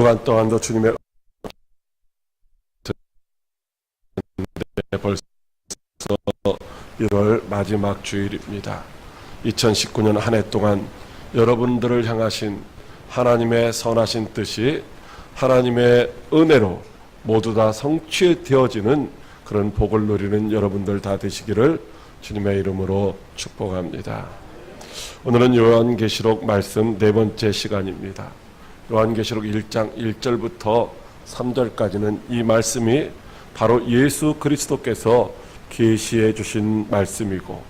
주간 동안도 주님의 벌써 1월 마지막 주일입니다. 2019년 한 해 동안 여러분들을 향하신 하나님의 선하신 뜻이 하나님의 은혜로 모두 다 성취되어지는 그런 복을 누리는 여러분들 다 되시기를 주님의 이름으로 축복합니다. 오늘은 요한계시록 말씀 네 번째 시간입니다. 요한계시록 1장 1절부터 3절까지는 이 말씀이 바로 예수 그리스도께서 계시해 주신 말씀이고,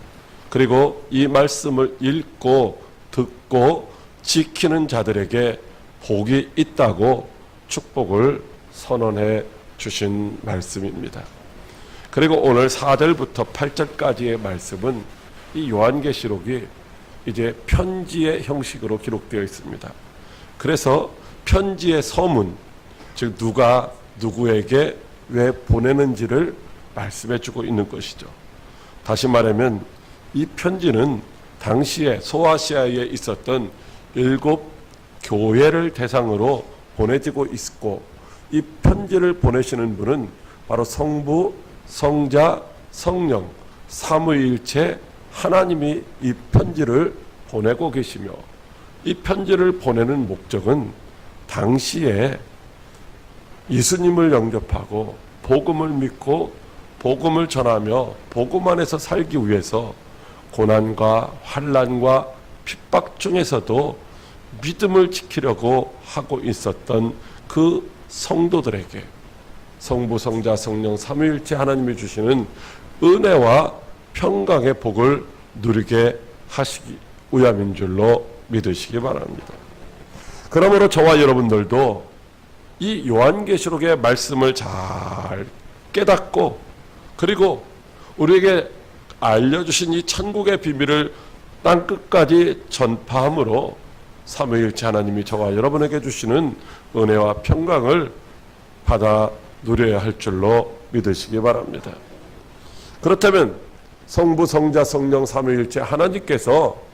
그리고 이 말씀을 읽고 듣고 지키는 자들에게 복이 있다고 축복을 선언해 주신 말씀입니다. 그리고 오늘 4절부터 8절까지의 말씀은 이 요한계시록이 이제 편지의 형식으로 기록되어 있습니다. 그래서 편지의 서문, 즉 누가 누구에게 왜 보내는지를 말씀해 주고 있는 것이죠. 다시 말하면 이 편지는 당시에 소아시아에 있었던 7 교회를 대상으로 보내지고 있고, 이 편지를 보내시는 분은 바로 성부, 성자, 성령, 삼위일체 하나님이 이 편지를 보내고 계시며, 이 편지를 보내는 목적은 당시에 예수님을 영접하고 복음을 믿고 복음을 전하며 복음 안에서 살기 위해서 고난과 환난과 핍박 중에서도 믿음을 지키려고 하고 있었던 그 성도들에게 성부, 성자, 성령, 삼위일체 하나님이 주시는 은혜와 평강의 복을 누리게 하시기 위함인 줄로 믿으시기 바랍니다. 그러므로 저와 여러분들도 이 요한계시록의 말씀을 잘 깨닫고, 그리고 우리에게 알려주신 이 천국의 비밀을 땅끝까지 전파함으로 삼위일체 하나님이 저와 여러분에게 주시는 은혜와 평강을 받아 누려야 할 줄로 믿으시기 바랍니다. 그렇다면 성부, 성자, 성령, 삼위일체 하나님께서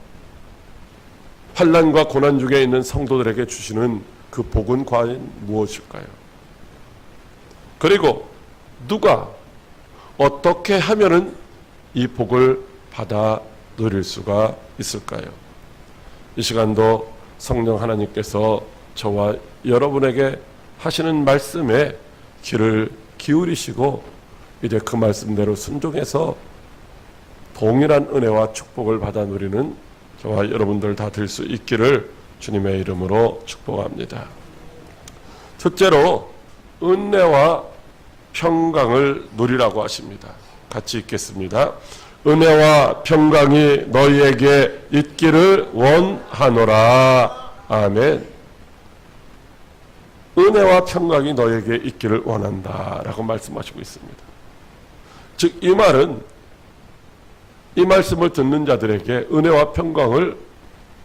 환난과 고난 중에 있는 성도들에게 주시는 그 복은 과연 무엇일까요? 그리고 누가 어떻게 하면은 이 복을 받아 누릴 수가 있을까요? 이 시간도 성령 하나님께서 저와 여러분에게 하시는 말씀에 귀를 기울이시고 이제 그 말씀대로 순종해서 동일한 은혜와 축복을 받아 누리는 저와 여러분들 다 될 수 있기를 주님의 이름으로 축복합니다. 첫째로 은혜와 평강을 누리라고 하십니다. 같이 읽겠습니다. 은혜와 평강이 너희에게 있기를 원하노라. 아멘. 은혜와 평강이 너희에게 있기를 원한다라고 말씀하시고 있습니다. 즉 이 말은 이 말씀을 듣는 자들에게 은혜와 평강을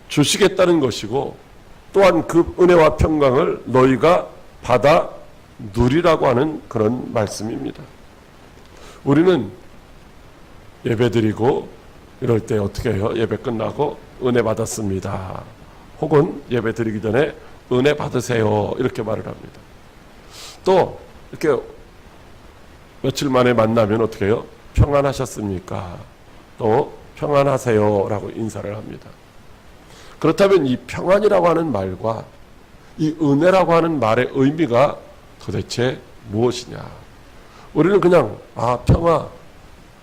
주시겠다는 것이고, 또한 그 은혜와 평강을 너희가 받아 누리라고 하는 그런 말씀입니다. 우리는 예배드리고 이럴 때 어떻게 해요? 예배 끝나고 은혜 받았습니다. 혹은 예배 드리기 전에 은혜 받으세요. 이렇게 말을 합니다. 또 이렇게 며칠 만에 만나면 어떻게 해요? 평안하셨습니까? 또 평안하세요 라고 인사를 합니다. 그렇다면 이 평안이라고 하는 말과 이 은혜라고 하는 말의 의미가 도대체 무엇이냐? 우리는 그냥 평화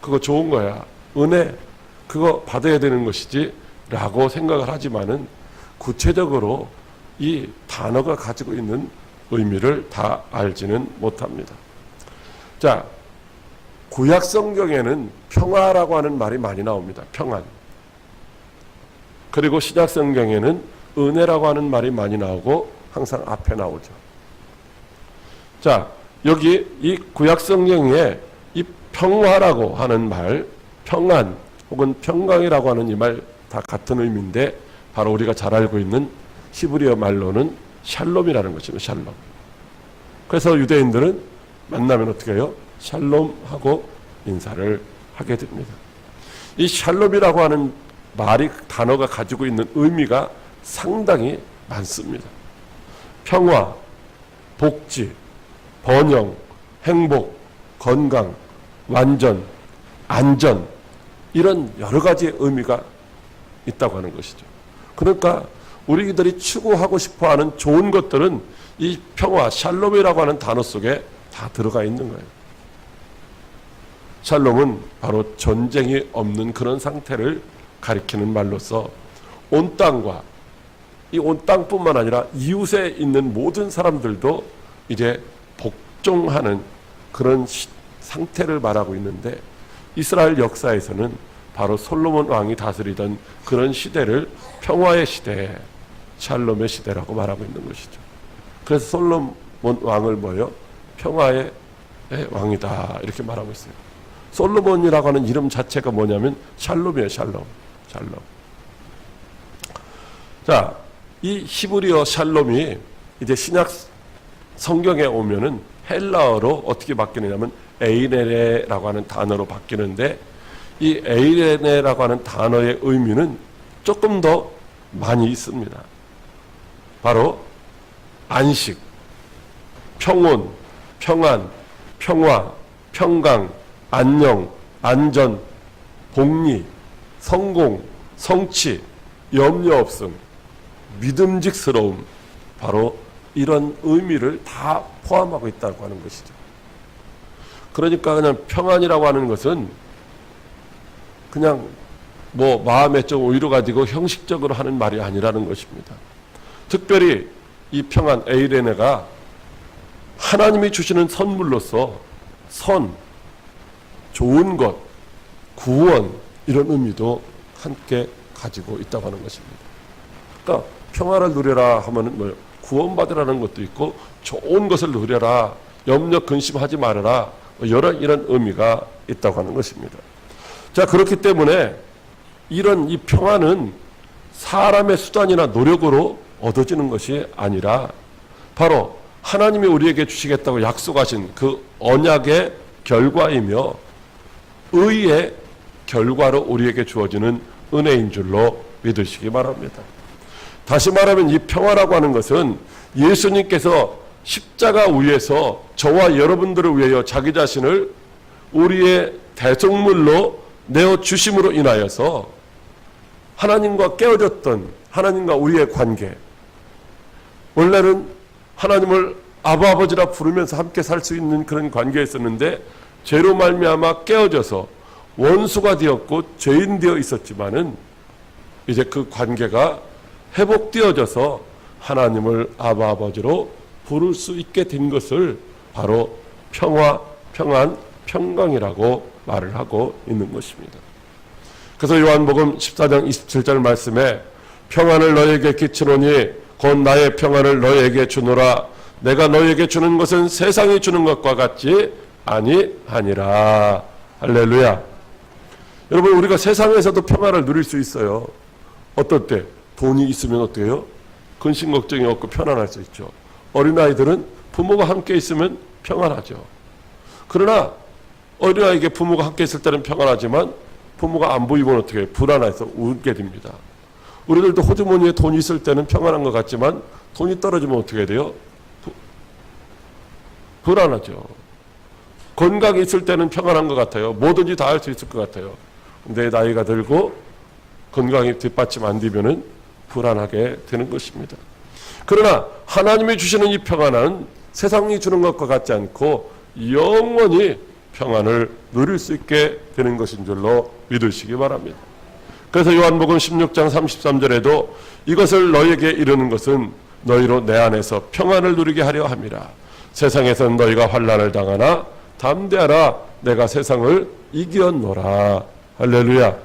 그거 좋은 거야, 은혜 그거 받아야 되는 것이지 라고 생각을 하지만은 구체적으로 이 단어가 가지고 있는 의미를 다 알지는 못합니다. 자, 구약 성경에는 평화라고 하는 말이 많이 나옵니다. 평안. 그리고 신약 성경에는 은혜라고 하는 말이 많이 나오고 항상 앞에 나오죠. 자, 여기 이 구약 성경에 이 평화라고 하는 말, 평안 혹은 평강이라고 하는 이 말 다 같은 의미인데, 바로 우리가 잘 알고 있는 히브리어 말로는 샬롬이라는 것입니다. 샬롬. 그래서 유대인들은 만나면 어떻게 해요? 샬롬하고 인사를 하게 됩니다. 이 샬롬이라고 하는 말이, 단어가 가지고 있는 의미가 상당히 많습니다. 평화, 복지, 번영, 행복, 건강, 완전, 안전, 이런 여러 가지의 의미가 있다고 하는 것이죠. 그러니까 우리들이 추구하고 싶어하는 좋은 것들은 이 평화, 샬롬이라고 하는 단어 속에 다 들어가 있는 거예요. 샬롬은 바로 전쟁이 없는 그런 상태를 가리키는 말로서 온 땅과 이 온 땅뿐만 아니라 이웃에 있는 모든 사람들도 이제 복종하는 그런 상태를 말하고 있는데, 이스라엘 역사에서는 바로 솔로몬 왕이 다스리던 그런 시대를 평화의 시대, 샬롬의 시대라고 말하고 있는 것이죠. 그래서 솔로몬 왕을 뭐예요? 평화의 왕이다 이렇게 말하고 있어요. 솔로몬이라고 하는 이름 자체가 뭐냐면 샬롬이에요. 샬롬. 자, 이 히브리어 샬롬이 이제 신약 성경에 오면은 헬라어로 어떻게 바뀌느냐면 에이레네라고 하는 단어로 바뀌는데, 이 에이레네라고 하는 단어의 의미는 조금 더 많이 있습니다. 바로 안식, 평온, 평안, 평화, 평강, 안녕, 안전, 복리, 성공, 성취, 염려 없음, 믿음직스러움, 바로 이런 의미를 다 포함하고 있다고 하는 것이죠. 그러니까 그냥 평안이라고 하는 것은 그냥 뭐 마음에 좀 위로가 되고 형식적으로 하는 말이 아니라는 것입니다. 특별히 이 평안 에이레네가 하나님이 주시는 선물로서 선, 좋은 것, 구원, 이런 의미도 함께 가지고 있다고 하는 것입니다. 그러니까 평화를 누려라 하면은 뭐 구원받으라는 것도 있고, 좋은 것을 누려라, 염려 근심하지 말아라, 여러 이런 의미가 있다고 하는 것입니다. 자, 그렇기 때문에 이런 이 평화는 사람의 수단이나 노력으로 얻어지는 것이 아니라 바로 하나님이 우리에게 주시겠다고 약속하신 그 언약의 결과이며 의의 결과로 우리에게 주어지는 은혜인 줄로 믿으시기 바랍니다. 다시 말하면 이 평화라고 하는 것은 예수님께서 십자가 위에서 저와 여러분들을 위하여 자기 자신을 우리의 대속물로 내어주심으로 인하여서 하나님과 깨어졌던 하나님과 우리의 관계, 원래는 하나님을 아버지라 부르면서 함께 살 수 있는 그런 관계였었는데 죄로 말미암아 깨어져서 원수가 되었고 죄인 되어 있었지만은 이제 그 관계가 회복되어져서 하나님을 아버지로 부를 수 있게 된 것을 바로 평화, 평안, 평강이라고 말을 하고 있는 것입니다. 그래서 요한복음 14장 27절 말씀에 평안을 너에게 끼치노니 곧 나의 평안을 너에게 주노라. 내가 너에게 주는 것은 세상이 주는 것과 같지 아니하니라. 할렐루야. 여러분, 우리가 세상에서도 평안을 누릴 수 있어요. 어떨 때? 돈이 있으면 어때요? 근심 걱정이 없고 편안할 수 있죠. 어린아이들은 부모가 함께 있으면 평안하죠. 그러나 어린아이에게 부모가 함께 있을 때는 평안하지만 부모가 안 보이면 어떻게 해요? 불안해서 울게 됩니다. 우리들도 호주머니에 돈이 있을 때는 평안한 것 같지만 돈이 떨어지면 어떻게 돼요? 불안하죠. 건강이 있을 때는 평안한 것 같아요. 뭐든지 다 할 수 있을 것 같아요. 근데 나이가 들고 건강이 뒷받침 안 되면은 불안하게 되는 것입니다. 그러나 하나님이 주시는 이 평안은 세상이 주는 것과 같지 않고 영원히 평안을 누릴 수 있게 되는 것인 줄로 믿으시기 바랍니다. 그래서 요한복음 16장 33절에도 이것을 너희에게 이르는 것은 너희로 내 안에서 평안을 누리게 하려 함이라. 세상에서는 너희가 환난을 당하나 담대하라. 내가 세상을 이겼노라. 할렐루야.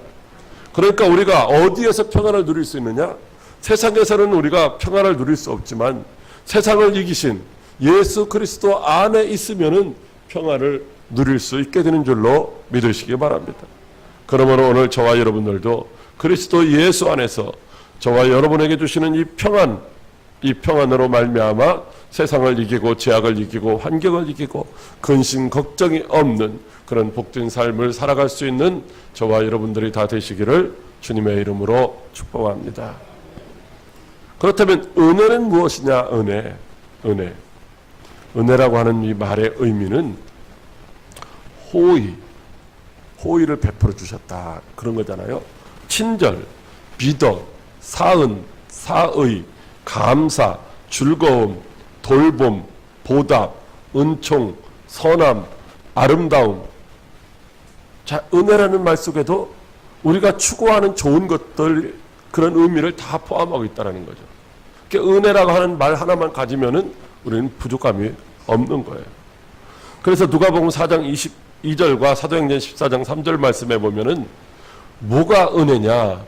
그러니까 우리가 어디에서 평안을 누릴 수 있느냐? 세상에서는 우리가 평안을 누릴 수 없지만 세상을 이기신 예수 그리스도 안에 있으면은 평안을 누릴 수 있게 되는 줄로 믿으시기 바랍니다. 그러므로 오늘 저와 여러분들도 그리스도 예수 안에서 저와 여러분에게 주시는 이 평안, 이 평안으로 말미암아 세상을 이기고 죄악을 이기고 환경을 이기고 근심 걱정이 없는 그런 복된 삶을 살아갈 수 있는 저와 여러분들이 다 되시기를 주님의 이름으로 축복합니다. 그렇다면 은혜는 무엇이냐? 은혜. 은혜라고 하는 이 말의 의미는 호의를 베풀어 주셨다, 그런 거잖아요. 친절, 비덕, 사은, 사의, 감사, 즐거움, 돌봄, 보답, 은총, 선함, 아름다움. 자, 은혜라는 말 속에도 우리가 추구하는 좋은 것들, 그런 의미를 다 포함하고 있다는 거죠. 그러니까 은혜라고 하는 말 하나만 가지면은 우리는 부족함이 없는 거예요. 그래서 누가복음 4장 22절과 사도행전 14장 3절 말씀에 보면은 뭐가 은혜냐?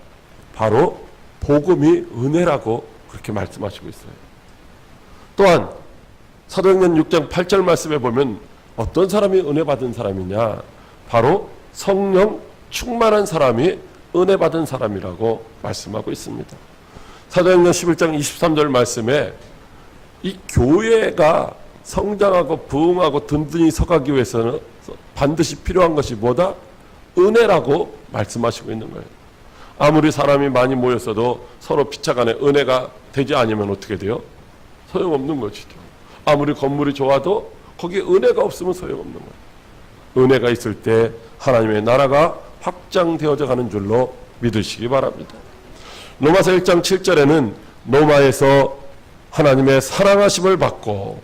바로 복음이 은혜라고 그렇게 말씀하시고 있어요. 또한 사도행전 6장 8절 말씀에 보면 어떤 사람이 은혜 받은 사람이냐? 바로 성령 충만한 사람이 은혜 받은 사람이라고 말씀하고 있습니다. 사도행전 11장 23절 말씀에 이 교회가 성장하고 부흥하고 든든히 서가기 위해서는 반드시 필요한 것이 뭐다? 은혜라고 말씀하시고 있는 거예요. 아무리 사람이 많이 모였어도 서로 피차간에 은혜가 되지 않으면 어떻게 돼요? 소용없는 것이죠. 아무리 건물이 좋아도 거기에 은혜가 없으면 소용없는 거예요. 은혜가 있을 때 하나님의 나라가 확장되어져 가는 줄로 믿으시기 바랍니다. 로마서 1장 7절에는 로마에서 하나님의 사랑하심을 받고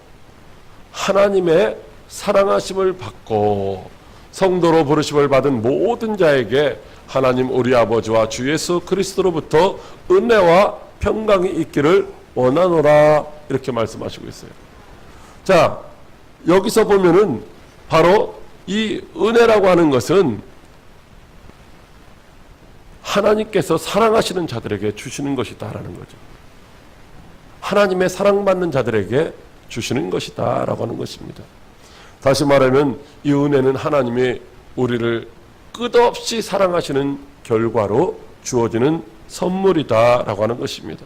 성도로 부르심을 받은 모든 자에게 하나님 우리 아버지와 주 예수 그리스도로부터 은혜와 평강이 있기를 원하노라, 이렇게 말씀하시고 있어요. 자, 여기서 보면은 바로 이 은혜라고 하는 것은 하나님께서 사랑하시는 자들에게 주시는 것이다라는 거죠. 하나님의 사랑받는 자들에게 주시는 것이다 라고 하는 것입니다. 다시 말하면 이 은혜는 하나님이 우리를 끝없이 사랑하시는 결과로 주어지는 선물이다 라고 하는 것입니다.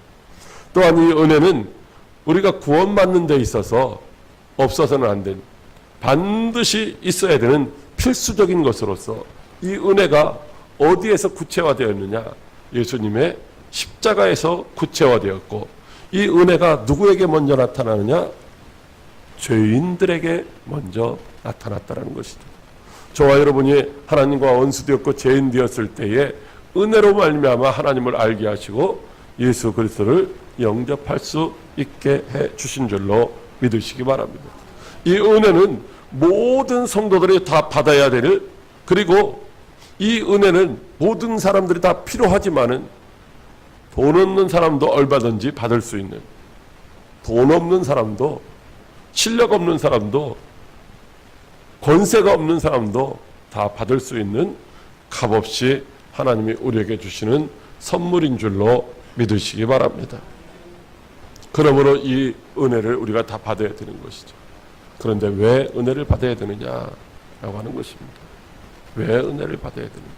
또한 이 은혜는 우리가 구원받는 데 있어서 없어서는 안 된, 반드시 있어야 되는 필수적인 것으로서 이 은혜가 어디에서 구체화되었느냐? 예수님의 십자가에서 구체화되었고, 이 은혜가 누구에게 먼저 나타나느냐? 죄인들에게 먼저 나타났다는 것이죠. 저와 여러분이 하나님과 원수되었고 죄인 되었을 때에 은혜로 말미암아 하나님을 알게 하시고 예수 그리스도를 영접할 수 있게 해 주신 줄로 믿으시기 바랍니다. 이 은혜는 모든 성도들이 다 받아야 될, 그리고 이 은혜는 모든 사람들이 다 필요하지만은 돈 없는 사람도 얼마든지 받을 수 있는, 돈 없는 사람도, 실력 없는 사람도, 권세가 없는 사람도 다 받을 수 있는 값없이 하나님이 우리에게 주시는 선물인 줄로 믿으시기 바랍니다. 그러므로 이 은혜를 우리가 다 받아야 되는 것이죠. 그런데 왜 은혜를 받아야 되느냐라고 하는 것입니다. 왜 은혜를 받아야 되느냐?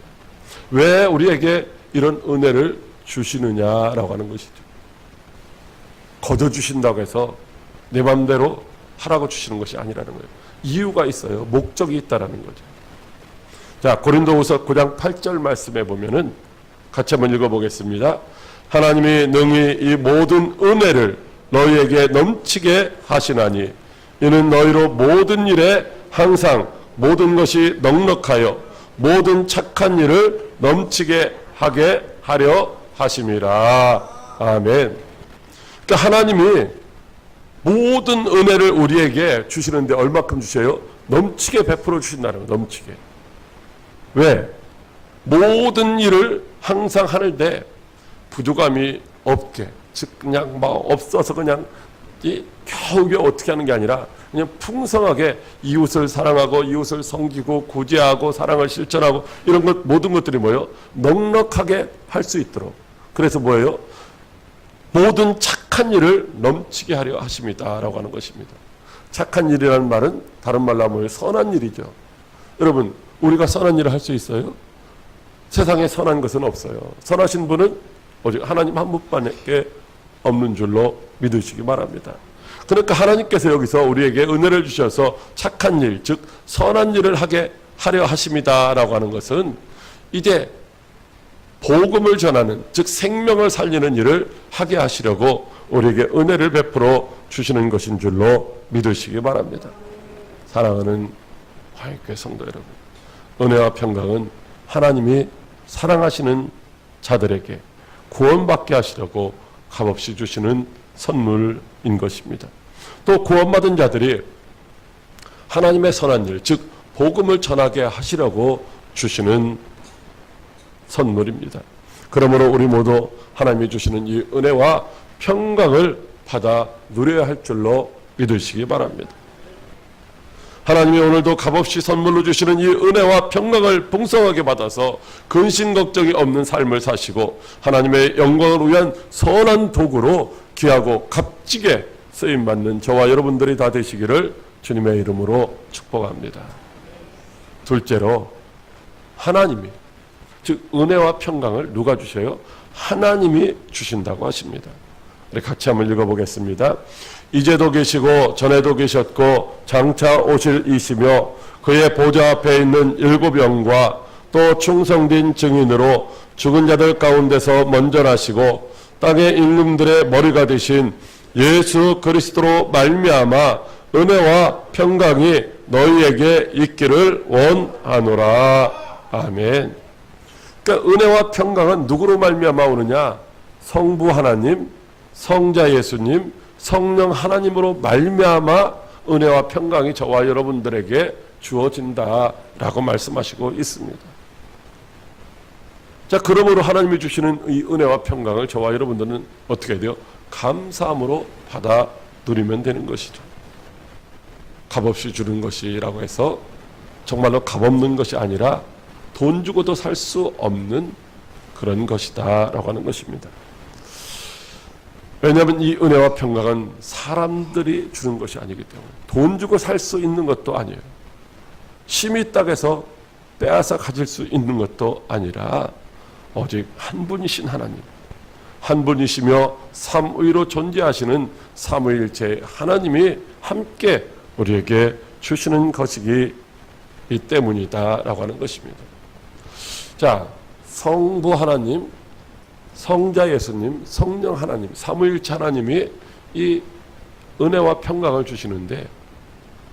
왜 우리에게 이런 은혜를 주시느냐라고 하는 것이죠. 거둬주신다고 해서 내 맘대로 하라고 주시는 것이 아니라는 거예요. 이유가 있어요. 목적이 있다라는 거죠. 자, 고린도후서 9장 8절 말씀에 보면은 같이 한번 읽어보겠습니다. 하나님이 능히 이 모든 은혜를 너희에게 넘치게 하시나니 이는 너희로 모든 일에 항상 모든 것이 넉넉하여 모든 착한 일을 넘치게 하게 하려 하심이라. 아멘. 그러니까 하나님이 모든 은혜를 우리에게 주시는데 얼마큼 주셔요? 넘치게 베풀어 주신다는 거예요. 넘치게. 왜? 모든 일을 항상 하는데 부족함이 없게, 즉 그냥 막 없어서 그냥 겨우겨우 어떻게 하는 게 아니라 그냥 풍성하게 이웃을 사랑하고 이웃을 섬기고 구제하고 사랑을 실천하고 이런 것, 모든 것들이 뭐예요? 넉넉하게 할 수 있도록. 그래서 뭐예요? 모든 착한 일을 넘치게 하려 하십니다 라고 하는 것입니다. 착한 일이라는 말은 다른 말로 하면 선한 일이죠. 여러분, 우리가 선한 일을 할 수 있어요? 세상에 선한 것은 없어요. 선하신 분은 오직 하나님 한 분밖에 없는 줄로 믿으시기 바랍니다. 그러니까 하나님께서 여기서 우리에게 은혜를 주셔서 착한 일, 즉 선한 일을 하려 하십니다 라고 하는 것은 이제 복음을 전하는, 즉 생명을 살리는 일을 하게 하시려고 우리에게 은혜를 베풀어 주시는 것인 줄로 믿으시기 바랍니다. 사랑하는 화익교회 성도 여러분, 은혜와 평강은 하나님이 사랑하시는 자들에게 구원받게 하시려고 값없이 주시는 선물인 것입니다. 또 구원받은 자들이 하나님의 선한 일, 즉 복음을 전하게 하시려고 주시는 선물입니다. 그러므로 우리 모두 하나님이 주시는 이 은혜와 평강을 받아 누려야 할 줄로 믿으시기 바랍니다. 하나님이 오늘도 값없이 선물로 주시는 이 은혜와 평강을 풍성하게 받아서 근심 걱정이 없는 삶을 사시고 하나님의 영광을 위한 선한 도구로 귀하고 값지게 쓰임받는 저와 여러분들이 다 되시기를 주님의 이름으로 축복합니다. 둘째로 하나님이, 즉 은혜와 평강을 누가 주셔요? 하나님이 주신다고 하십니다. 우리 같이 한번 읽어보겠습니다. 이제도 계시고 전에도 계셨고 장차 오실 이시며 그의 보좌 앞에 있는 일곱 영과 또 충성된 증인으로 죽은 자들 가운데서 먼저 나시고 땅의 임금들의 머리가 되신 예수 그리스도로 말미암아 은혜와 평강이 너희에게 있기를 원하노라. 아멘. 그러니까 은혜와 평강은 누구로 말미암아 오느냐? 성부 하나님, 성자 예수님, 성령 하나님으로 말미암아 은혜와 평강이 저와 여러분들에게 주어진다라고 말씀하시고 있습니다. 자, 그러므로 하나님이 주시는 이 은혜와 평강을 저와 여러분들은 어떻게 해야 돼요? 감사함으로 받아 누리면 되는 것이죠. 값없이 주는 것이라고 해서 정말로 값없는 것이 아니라 돈 주고도 살 수 없는 그런 것이다 라고 하는 것입니다. 왜냐하면 이 은혜와 평강은 사람들이 주는 것이 아니기 때문에 돈 주고 살 수 있는 것도 아니에요. 힘이 있다고 해서 빼앗아 가질 수 있는 것도 아니라 오직 한 분이신 하나님, 한 분이시며 삼위로 존재하시는 삼위일체 하나님이 함께 우리에게 주시는 것이기 때문이다 라고 하는 것입니다. 자, 성부 하나님, 성자 예수님, 성령 하나님, 삼위일체 하나님이 이 은혜와 평강을 주시는데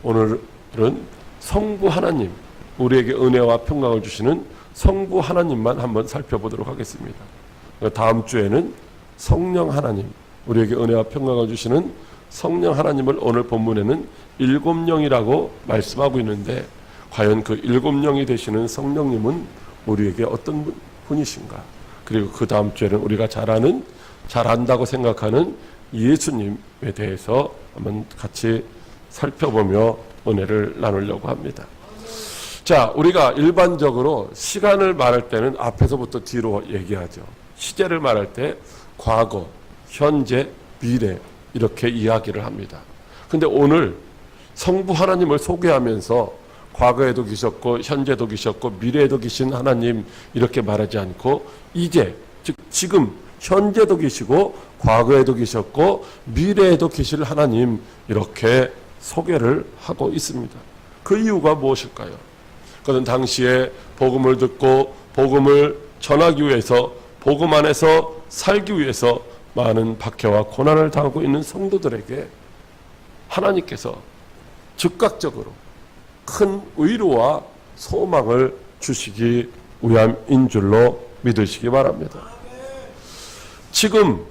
오늘은 성부 하나님, 우리에게 은혜와 평강을 주시는 성부 하나님만 한번 살펴보도록 하겠습니다. 다음 주에는 성령 하나님, 우리에게 은혜와 평강을 주시는 성령 하나님을 오늘 본문에는 일곱 영이라고 말씀하고 있는데 과연 그 일곱 영이 되시는 성령님은 우리에게 어떤 분이신가? 그리고 그 다음 주에는 우리가 잘 안다고 생각하는 예수님에 대해서 한번 같이 살펴보며 은혜를 나누려고 합니다. 자, 우리가 일반적으로 시간을 말할 때는 앞에서부터 뒤로 얘기하죠. 시제를 말할 때 과거, 현재, 미래 이렇게 이야기를 합니다. 근데 오늘 성부 하나님을 소개하면서 과거에도 계셨고 현재도 계셨고 미래에도 계신 하나님 이렇게 말하지 않고 이제, 즉 지금 현재도 계시고 과거에도 계셨고 미래에도 계실 하나님 이렇게 소개를 하고 있습니다. 그 이유가 무엇일까요? 그는 당시에 복음을 듣고 복음을 전하기 위해서 복음 안에서 살기 위해서 많은 박해와 고난을 당하고 있는 성도들에게 하나님께서 즉각적으로 큰 위로와 소망을 주시기 위함인 줄로 믿으시기 바랍니다. 지금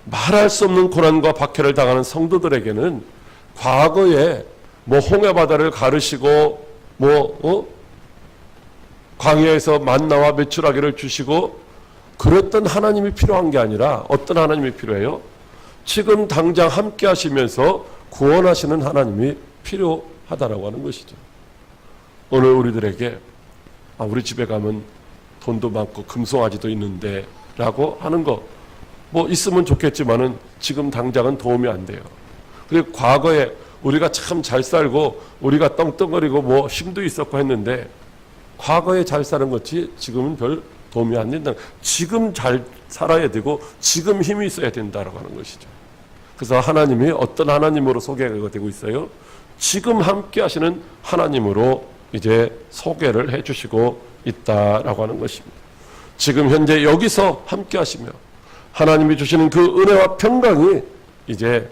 말할 수 없는 고난과 박해를 당하는 성도들에게는 과거에 홍해 바다를 가르시고 광야에서 만나와 메추라기를 주시고 그랬던 하나님이 필요한 게 아니라 어떤 하나님이 필요해요? 지금 당장 함께 하시면서 구원하시는 하나님이 필요하다라고 하는 것이죠. 오늘 우리들에게 우리 집에 가면 돈도 많고 금송아지도 있는데 라고 하는 거 있으면 좋겠지만은 지금 당장은 도움이 안 돼요. 그리고 과거에 우리가 참 잘 살고 우리가 떵떵거리고 힘도 있었고 했는데 과거에 잘 사는 것이 지금은 별 도움이 안 된다. 지금 잘 살아야 되고 지금 힘이 있어야 된다라고 하는 것이죠. 그래서 하나님이 어떤 하나님으로 소개가 되고 있어요? 지금 함께 하시는 하나님으로 이제 소개를 해주시고 있다라고 하는 것입니다. 지금 현재 여기서 함께 하시며 하나님이 주시는 그 은혜와 평강이 이제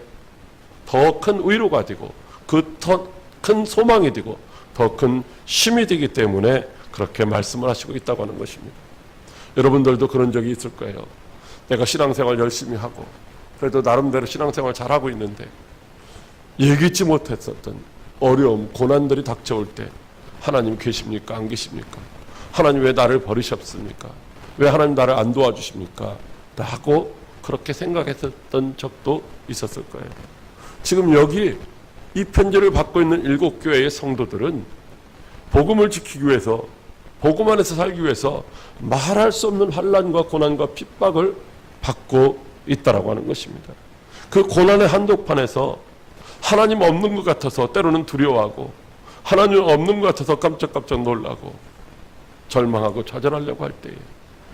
더 큰 위로가 되고 그 더 큰 소망이 되고 더 큰 힘이 되기 때문에 그렇게 말씀을 하시고 있다고 하는 것입니다. 여러분들도 그런 적이 있을 거예요. 내가 신앙생활 열심히 하고 그래도 나름대로 신앙생활 잘하고 있는데 예기치 못했었던 어려움, 고난들이 닥쳐올 때 하나님 계십니까? 안 계십니까? 하나님 왜 나를 버리셨습니까? 왜 하나님 나를 안 도와주십니까? 라고 그렇게 생각했었던 적도 있었을 거예요. 지금 여기 이 편지를 받고 있는 7교회의 성도들은 복음을 지키기 위해서, 복음 안에서 살기 위해서 말할 수 없는 환난과 고난과 핍박을 받고 있다라고 하는 것입니다. 그 고난의 한복판에서 하나님 없는 것 같아서 때로는 두려워하고 하나님 없는 것 같아서 깜짝깜짝 놀라고 절망하고 좌절하려고 할 때에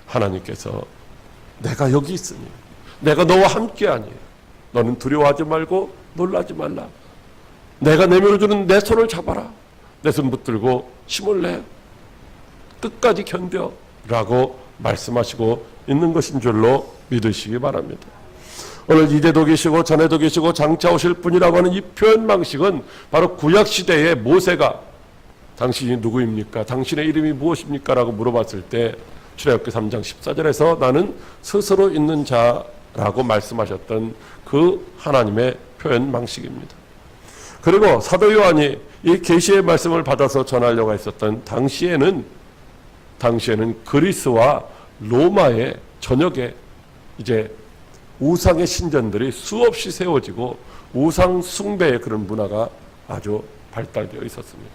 하나님께서 내가 여기 있으니 내가 너와 함께하니 너는 두려워하지 말고 놀라지 말라. 내가 내밀어주는 내 손을 잡아라. 내 손 붙들고 힘을 내. 끝까지 견뎌. 라고 말씀하시고 있는 것인 줄로 믿으시기 바랍니다. 오늘 이제도 계시고 전에도 계시고 장차 오실 분이라고 하는 이 표현 방식은 바로 구약시대의 모세가 당신이 누구입니까? 당신의 이름이 무엇입니까? 라고 물어봤을 때 출애굽기 3장 14절에서 나는 스스로 있는 자라고 말씀하셨던 그 하나님의 표현 방식입니다. 그리고 사도 요한이 이 계시의 말씀을 받아서 전하려고 했었던 당시에는 그리스와 로마의 전역에 이제 우상의 신전들이 수없이 세워지고 우상 숭배의 그런 문화가 아주 발달되어 있었습니다.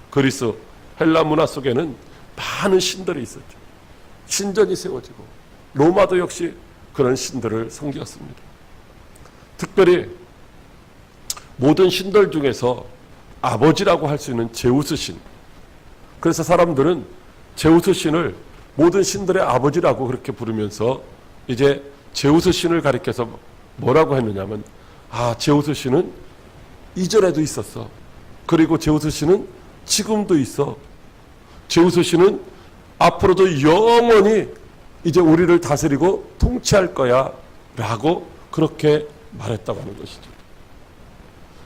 그리스 헬라 문화 속에는 많은 신들이 있었죠. 신전이 세워지고 로마도 역시 그런 신들을 섬겼습니다. 특별히 모든 신들 중에서 아버지라고 할 수 있는 제우스 신. 그래서 사람들은 제우스 신을 모든 신들의 아버지라고 그렇게 부르면서 이제 제우스 신을 가리켜서 뭐라고 했느냐면 제우스 신은 이전에도 있었어. 그리고 제우스 신은 지금도 있어. 제우스 신은 앞으로도 영원히 이제 우리를 다스리고 통치할 거야 라고 그렇게 말했다고 하는 것이죠.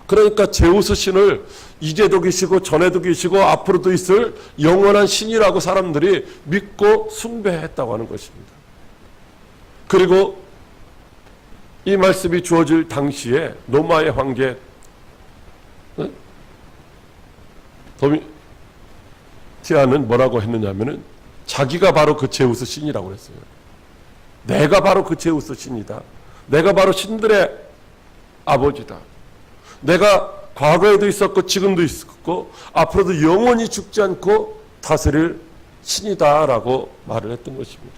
그러니까 제우스 신을 이제도 계시고 전에도 계시고 앞으로도 있을 영원한 신이라고 사람들이 믿고 숭배했다고 하는 것입니다. 그리고 이 말씀이 주어질 당시에 로마의 황제 도미티안은 뭐라고 했느냐면은 자기가 바로 그 제우스 신이라고 했어요. 내가 바로 그 제우스 신이다. 내가 바로 신들의 아버지다. 내가 과거에도 있었고 지금도 있었고 앞으로도 영원히 죽지 않고 다스릴 신이다라고 말을 했던 것입니다.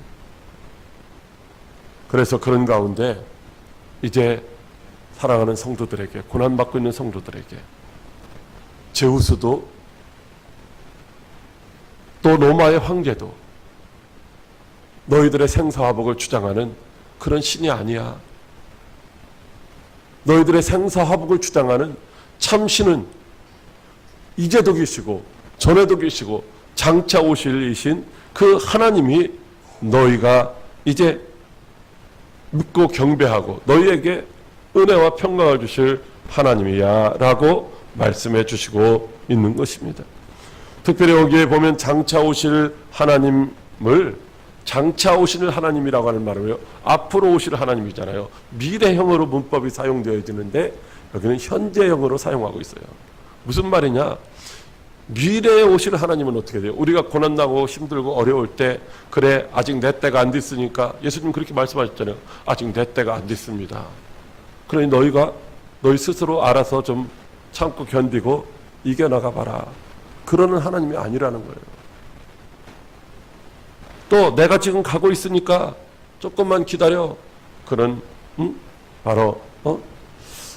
그래서 그런 가운데 이제 사랑하는 성도들에게, 고난받고 있는 성도들에게 제우스도 또 로마의 황제도 너희들의 생사화복을 주장하는 그런 신이 아니야. 너희들의 생사화복을 주장하는 참신은 이제도 계시고 전에도 계시고 장차 오실 이신 그 하나님이 너희가 이제 믿고 경배하고 너희에게 은혜와 평강을 주실 하나님이야 라고 말씀해 주시고 있는 것입니다. 특별히 여기에 보면 장차 오실 하나님을 장차 오실 하나님이라고 하는 말은요, 앞으로 오실 하나님이잖아요. 미래형으로 문법이 사용되어지는데 여기는 현재형으로 사용하고 있어요. 무슨 말이냐? 미래에 오실 하나님은 어떻게 돼요? 우리가 고난나고 힘들고 어려울 때 그래 아직 내 때가 안 됐으니까 예수님 그렇게 말씀하셨잖아요. 아직 내 때가 안 됐습니다. 그러니 너희 스스로 알아서 좀 참고 견디고 이겨나가봐라. 그러는 하나님이 아니라는 거예요. 또 내가 지금 가고 있으니까 조금만 기다려. 그런 바로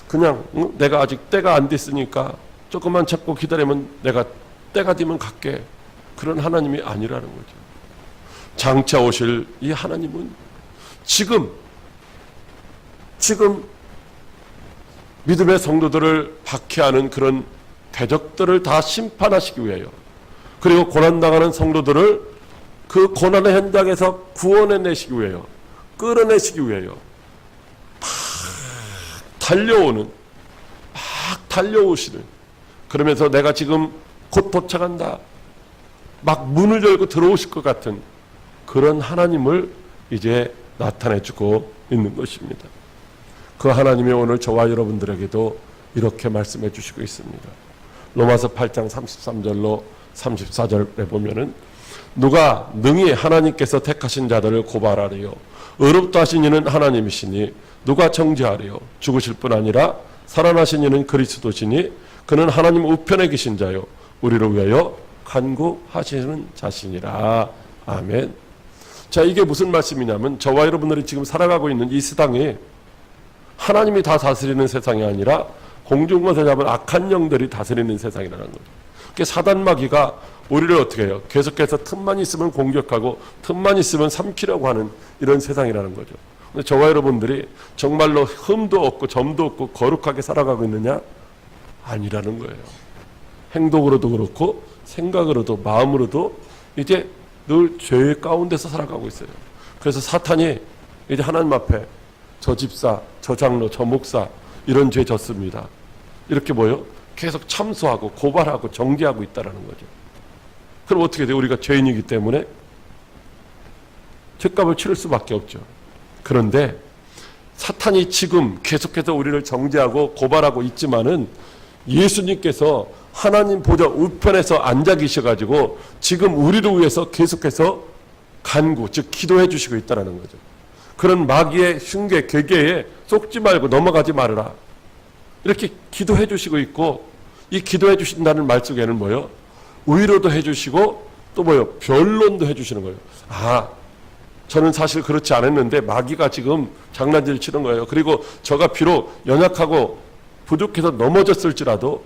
그냥 내가 아직 때가 안 됐으니까 조금만 참고 기다리면 내가 때가 되면 갈게. 그런 하나님이 아니라는 거죠. 장차 오실 이 하나님은 지금 믿음의 성도들을 박해하는 그런 대적들을 다 심판하시기 위하여, 그리고 고난당하는 성도들을 그 고난의 현장에서 구원해내시기 위하여, 끌어내시기 위해요. 막 달려오는, 막 달려오시는, 그러면서 내가 지금 곧 도착한다, 막 문을 열고 들어오실 것 같은 그런 하나님을 이제 나타내주고 있는 것입니다. 그 하나님이 오늘 저와 여러분들에게도 이렇게 말씀해 주시고 있습니다. 로마서 8장 33절로 34절에 보면은 누가 능히 하나님께서 택하신 자들을 고발하리요, 의롭다 하신 이는 하나님이시니 누가 정죄하리요, 죽으실 뿐 아니라 살아나신 이는 그리스도시니 그는 하나님 우편에 계신 자요 우리를 위하여 간구하시는 자신이라. 아멘. 자, 이게 무슨 말씀이냐면 저와 여러분들이 지금 살아가고 있는 이 세상이 하나님이 다 다스리는 세상이 아니라 공중권세 잡은 악한 영들이 다스리는 세상이라는 거죠. 그러니까 사단 마귀가 우리를 어떻게 해요? 계속해서 틈만 있으면 공격하고 틈만 있으면 삼키려고 하는 이런 세상이라는 거죠. 근데 저와 여러분들이 정말로 흠도 없고 점도 없고 거룩하게 살아가고 있느냐? 아니라는 거예요. 행동으로도 그렇고 생각으로도 마음으로도 이제 늘 죄 가운데서 살아가고 있어요. 그래서 사탄이 이제 하나님 앞에 저 집사, 저 장로, 저 목사 이런 죄 졌습니다, 이렇게 뭐요? 계속 참소하고 고발하고 정죄하고 있다라는 거죠. 그럼 어떻게 돼요? 우리가 죄인이기 때문에 죄값을 치를 수밖에 없죠. 그런데 사탄이 지금 계속해서 우리를 정죄하고 고발하고 있지만은 예수님께서 하나님 보좌 우편에서 앉아 계셔가지고 지금 우리를 위해서 계속해서 간구, 즉 기도해 주시고 있다는 거죠. 그런 마귀의 흉계, 괴계에 속지 말고 넘어가지 말아라, 이렇게 기도해 주시고 있고, 이 기도해 주신다는 말 속에는 뭐예요? 위로도 해 주시고 또 뭐예요? 변론도 해 주시는 거예요. 아, 저는 사실 그렇지 않았는데 마귀가 지금 장난질 치는 거예요. 그리고 저가 비록 연약하고 부족해서 넘어졌을지라도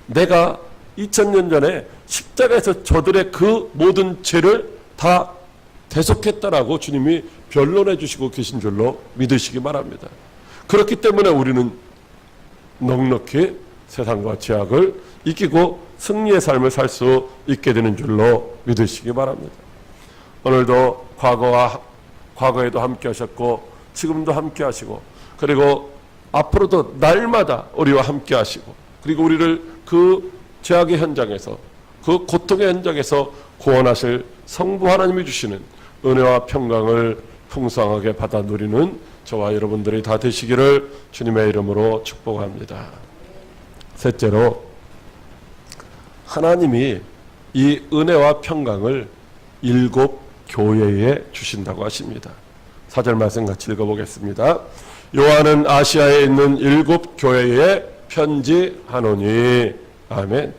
내가 2000년 전에 십자가에서 저들의 그 모든 죄를 다 대속했다라고 주님이 변론해 주시고 계신 줄로 믿으시기 바랍니다. 그렇기 때문에 우리는 넉넉히 세상과 죄악을 이기고 승리의 삶을 살 수 있게 되는 줄로 믿으시기 바랍니다. 오늘도 과거에도 함께 하셨고 지금도 함께 하시고, 그리고 앞으로도 날마다 우리와 함께 하시고, 그리고 우리를 그 죄악의 현장에서, 그 고통의 현장에서 구원하실 성부 하나님이 주시는 은혜와 평강을 풍성하게 받아 누리는 저와 여러분들이 다 되시기를 주님의 이름으로 축복합니다. 셋째로, 하나님이 이 은혜와 평강을 7 교회에 주신다고 하십니다. 4절 말씀 같이 읽어보겠습니다. 요한은 아시아에 있는 7 교회에 편지하노니. 아멘.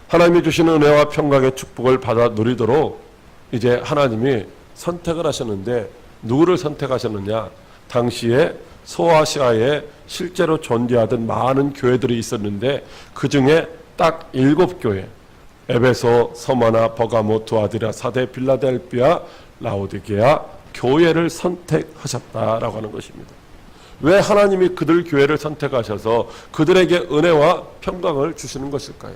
하나님이 주시는 은혜와 평강의 축복을 받아 누리도록 이제 하나님이 선택을 하셨는데, 누구를 선택하셨느냐? 당시에 소아시아에 실제로 존재하던 많은 교회들이 있었는데 그 중에 딱 7 교회, 에베소, 서머나, 버가모, 두아디라, 사데, 빌라델비아, 라오디게아 교회를 선택하셨다라고 하는 것입니다. 왜 하나님이 그들 교회를 선택하셔서 그들에게 은혜와 평강을 주시는 것일까요?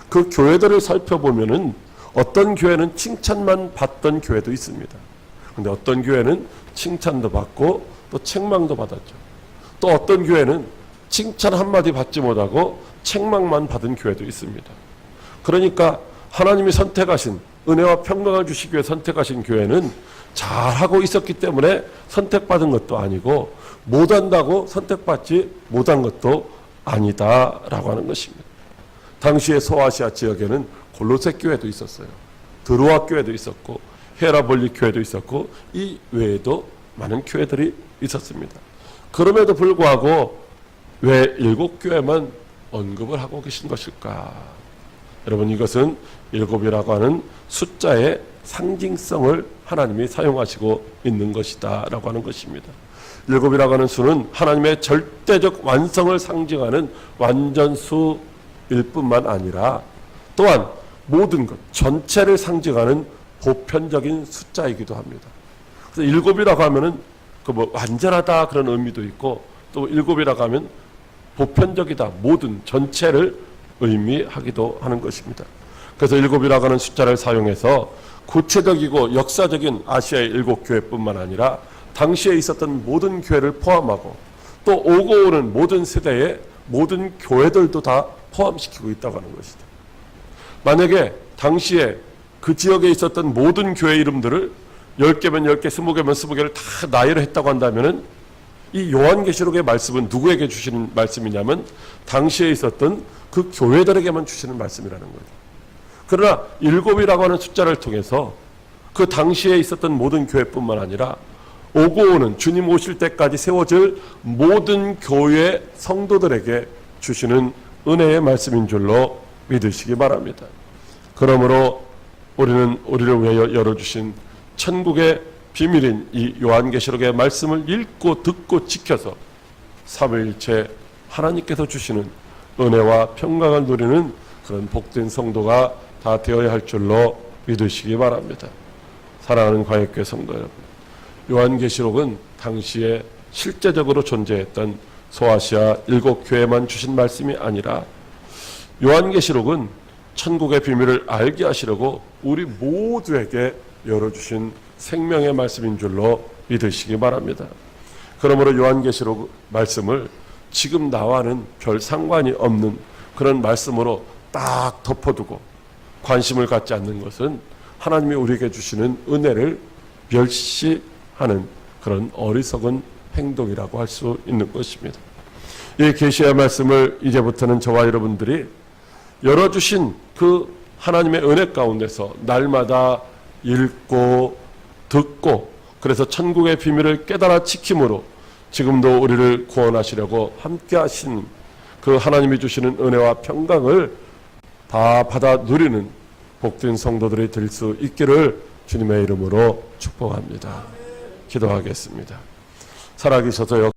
그 교회들을 살펴보면은 어떤 교회는 칭찬만 받던 교회도 있습니다. 그런데 어떤 교회는 칭찬도 받고 또 책망도 받았죠. 또 어떤 교회는 칭찬 한마디 받지 못하고 책망만 받은 교회도 있습니다. 그러니까 하나님이 선택하신, 은혜와 평강을 주시기 위해 선택하신 교회는 잘하고 있었기 때문에 선택받은 것도 아니고 못한다고 선택받지 못한 것도 아니다라고 하는 것입니다. 당시의 소아시아 지역에는 골로새 교회도 있었어요. 드로아 교회도 있었고 헤라볼리 교회도 있었고 이 외에도 많은 교회들이 있었습니다. 그럼에도 불구하고 왜 7 교회만 언급을 하고 계신 것일까? 여러분, 이것은 7이라고 하는 숫자의 상징성을 하나님이 사용하시고 있는 것이다 라고 하는 것입니다. 7이라고 하는 수는 하나님의 절대적 완성을 상징하는 완전수일 뿐만 아니라 또한 모든 것 전체를 상징하는 보편적인 숫자이기도 합니다. 그래서 7이라고 하면은 그 뭐 완전하다 그런 의미도 있고, 또 7이라고 하면 보편적이다, 모든 전체를 의미하기도 하는 것입니다. 그래서 7이라고 하는 숫자를 사용해서 구체적이고 역사적인 아시아의 7 교회뿐만 아니라 당시에 있었던 모든 교회를 포함하고 또 오고 오는 모든 세대의 모든 교회들도 다 포함시키고 있다고 하는 것이다. 만약에 당시에 그 지역에 있었던 모든 교회 이름들을 10개면 10개, 20개면 20개를 다 나열을 했다고 한다면은 이 요한계시록의 말씀은 누구에게 주시는 말씀이냐면 당시에 있었던 그 교회들에게만 주시는 말씀이라는 거죠. 그러나 7이라고 하는 숫자를 통해서 그 당시에 있었던 모든 교회뿐만 아니라 오고 오는 주님 오실 때까지 세워질 모든 교회 성도들에게 주시는 은혜의 말씀인 줄로 믿으시기 바랍니다. 그러므로 우리는 우리를 위하여 열어주신 천국의 비밀인 이 요한계시록의 말씀을 읽고 듣고 지켜서 삼위일체 하나님께서 주시는 은혜와 평강을 누리는 그런 복된 성도가 다 되어야 할 줄로 믿으시기 바랍니다. 사랑하는 광역교회 성도 여러분, 요한계시록은 당시에 실제적으로 존재했던 소아시아 7교회만 주신 말씀이 아니라 요한계시록은 천국의 비밀을 알게 하시려고 우리 모두에게 열어주신 생명의 말씀인 줄로 믿으시기 바랍니다. 그러므로 요한계시록 말씀을 지금 나와는 별 상관이 없는 그런 말씀으로 딱 덮어두고 관심을 갖지 않는 것은 하나님이 우리에게 주시는 은혜를 멸시하는 그런 어리석은 행동이라고 할 수 있는 것입니다. 이 계시의 말씀을 이제부터는 저와 여러분들이 열어주신 그 하나님의 은혜 가운데서 날마다 읽고 듣고 그래서 천국의 비밀을 깨달아 지킴으로 지금도 우리를 구원하시려고 함께 하신 그 하나님이 주시는 은혜와 평강을 다 받아 누리는 복된 성도들이 될 수 있기를 주님의 이름으로 축복합니다. 기도하겠습니다. 살아계셔서